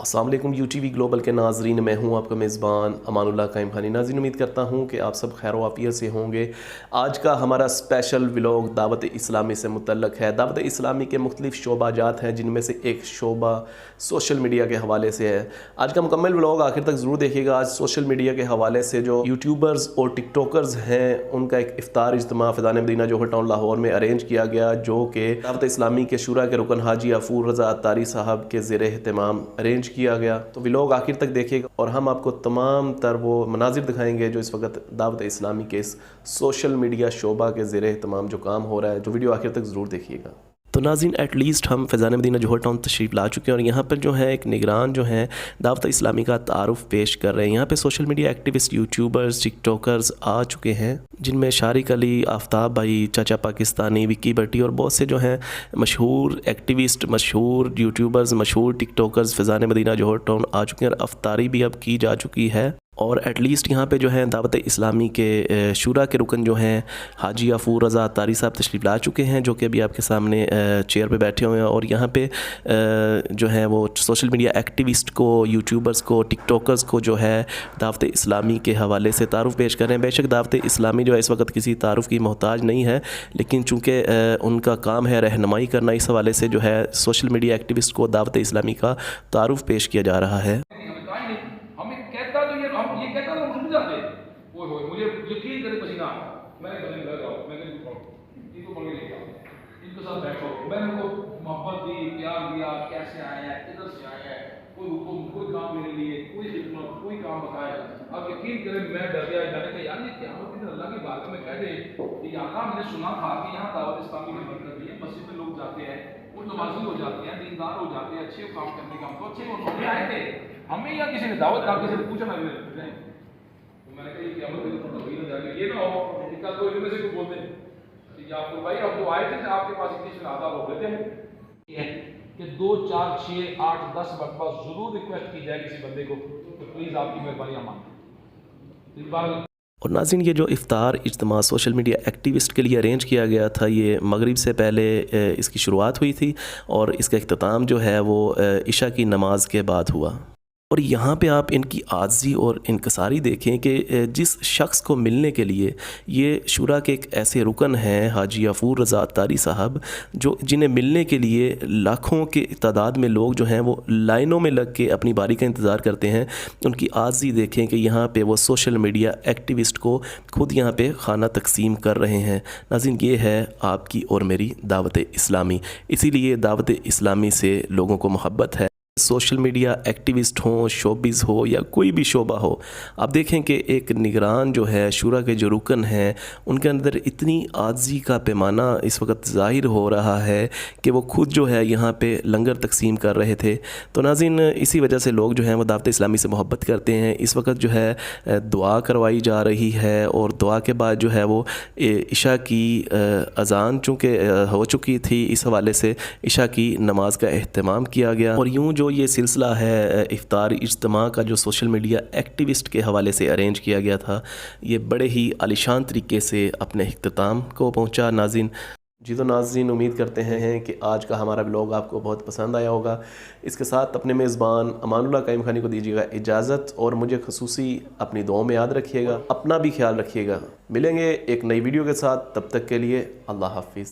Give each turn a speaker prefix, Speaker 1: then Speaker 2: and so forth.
Speaker 1: अस्सलाम वालेकुम UTV global के नाजरीन, मैं हूं आपका मेज़बान अमानुल्लाह कायम खानी। नाज़रीन, उम्मीद करता हूं कि आप सब खैर वाफ़ियत से होंगे। आज का हमारा स्पेशल व्लॉग दावत इस्लामी से मुतल्लक़ है। दावत इस्लामी के मुख्तलिफ़ शोबाजात हैं, जिनमें से एक शोबा सोशल मीडिया के हवाले से है। आज का मुकम्मल व्लॉग आखिर तक ज़रूर देखिएगा। आज सोशल मीडिया के हवाले से जो यूट्यूबर्स और टिकटॉकर्स हैं, उनका एक इफ्तार इज्तिमा फ़ैज़ान मदीना जौहर टाउन लाहौर में अरेंज किया गया, जो कि दावत इस्लामी के शुरा के रुकन हाजी अफूर रज़ा अत्तारी साहब के ज़ेर एहतमाम अरेंज किया गया। तो व्लॉग आखिर तक देखिएगा और हम आपको तमाम तर वो मनाजिर दिखाएंगे जो इस वक्त दावत इस्लामी के इस सोशल मीडिया शोबा के ज़ेर एहतमाम जो काम हो रहा है। जो वीडियो आखिर तक ज़रूर देखिएगा। तो नाज़रीन, एटलीस्ट हम फ़ैज़ान मदीना जौहर टाउन तशरीफ़ ला चुके हैं और यहाँ पर जो है एक निगरान जो है दावत इस्लामी का तारुफ़ पेश कर रहे हैं। यहाँ पे social media activist, YouTubers, TikTokers आ चुके हैं, जिनमें शारिक अली, आफ्ताब भाई, चाचा पाकिस्तानी, विक्की भट्टी और बहुत से जो हैं मशहूर एक्टिविस्ट, मशहूर यूट्यूबर्स, मशहूर टिकटॉकर्स फ़ैज़ान मदीना जौहर टाउन आ चुके हैं और अफ्तारी भी अब की जा चुकी है। और एटलीस्ट यहाँ पे जो है दावत इस्लामी के शुरा के रुकन जो हैं हाजी अफूर रज़ा अत्तारी साहब तशरीफ़ ला चुके हैं, जो कि अभी आपके सामने चेयर पे बैठे हुए हैं। और यहाँ पे जो है वो सोशल मीडिया एक्टिविस्ट को, यूट्यूबर्स को, टिकटॉकर्स को जो है दावत इस्लामी के हवाले से तारुफ़ पेश कर रहे हैं। बेशक दावत इस्लामी जो है इस वक्त किसी तारुफ़ की मोहताज नहीं है, लेकिन चूँकि उनका काम है रहनुमाई करना, इस हवाले से जो है सोशल मीडिया एक्टिविस्ट को दावत इस्लामी का तारुफ़ पेश किया जा रहा है।
Speaker 2: मुझे यकीन करे पसीना मैंने गले में लगा, मैं इनको बोल के लेके आओ, इनके साथ बैठो। मैंने उनको मोहब्बत दी, प्यार दिया, कैसे आए हैं, इधर से आए हैं, कोई हुक्म, कोई काम मेरे लिए, कोई खिदमत, कोई काम बताया। अब यकीन करें मैं डर गया। मैंने कहा यार ये क्या होती है, अल्लाह की बात में कह दे कि यहाँ मैंने सुना था कि यहाँ दावत इस्लामी की बरकत है, मस्जिद में लोग जाते हैं, वो नमाजी हो जाते हैं, दीनदार हो जाते हैं, अच्छे काम करने का हमको अच्छे उन्होंने आए थे। हमें या किसी ने दावत ना किसी ने पूछा ना, मैंने कहा ये क्या ये ना हो कि कल को इनमें से कोई बोलते हैं कि आपको भाई अब तो आए थे आपके पास इतनी शनादा हो गए थे कि 2 4 6 8 10 मरतबा जरूर रिक्वेस्ट की जाए किसी बंदे को तो प्लीज़ आपकी मेहरबानी मांगते।
Speaker 1: और नाज़रीन, ये जो इफ्तार इज्तिमा सोशल मीडिया एक्टिविस्ट के लिए अरेंज किया गया था, ये मगरिब से पहले इसकी शुरुआत हुई थी और इसका इख्तिताम जो है वो इशा की नमाज के बाद हुआ। और यहाँ पे आप इनकी आज़ी और इनकसारी देखें कि जिस शख्स को मिलने के लिए ये शुरा के एक ऐसे रुकन हैं हाजी अफूर रज़ा अत्तारी साहब, जो जिन्हें मिलने के लिए लाखों के तादाद में लोग जो हैं वो लाइनों में लग के अपनी बारी का इंतज़ार करते हैं। उनकी आज़ी देखें कि यहाँ पे वो सोशल मीडिया एक्टिविस्ट को खुद यहाँ पे खाना तकसीम कर रहे हैं। नाज़रीन, ये है आपकी और मेरी दावत इस्लामी। इसीलिए दावत इस्लामी से लोगों को मोहब्बत है। सोशल मीडिया एक्टिविस्ट हों, शोबिज़ हो या कोई भी शोबा हो, आप देखें कि एक निगरान जो है शुरा के जो रुकन हैं, उनके अंदर इतनी आज़ी का पैमाना इस वक्त ज़ाहिर हो रहा है कि वो खुद जो है यहाँ पे लंगर तकसीम कर रहे थे। तो नाज़रीन, इसी वजह से लोग जो हैं वो दावत इस्लामी से मोहब्बत करते हैं। इस वक्त जो है दुआ करवाई जा रही है और दुआ के बाद जो है वो इशा की अज़ान चूँकि हो चुकी थी, इस हवाले से इशा की नमाज का एहतमाम किया गया। और यूँ जो ये सिलसिला है इफ्तार इज्तिमा का जो सोशल मीडिया एक्टिविस्ट के हवाले से अरेंज किया गया था, ये बड़े ही आलिशान तरीके से अपने इख्तिताम को पहुंचा। नाज़रीन जी, तो नाज़रीन, उम्मीद करते हैं कि आज का हमारा व्लॉग आपको बहुत पसंद आया होगा। इसके साथ अपने मेज़बान अमानुल्लाह कायम खानी को दीजिएगा इजाज़त और मुझे ख़ुसूसी अपनी दुआओं में याद रखिएगा, अपना भी ख्याल रखिएगा। मिलेंगे एक नई वीडियो के साथ, तब तक के लिए अल्लाह हाफ़िज़।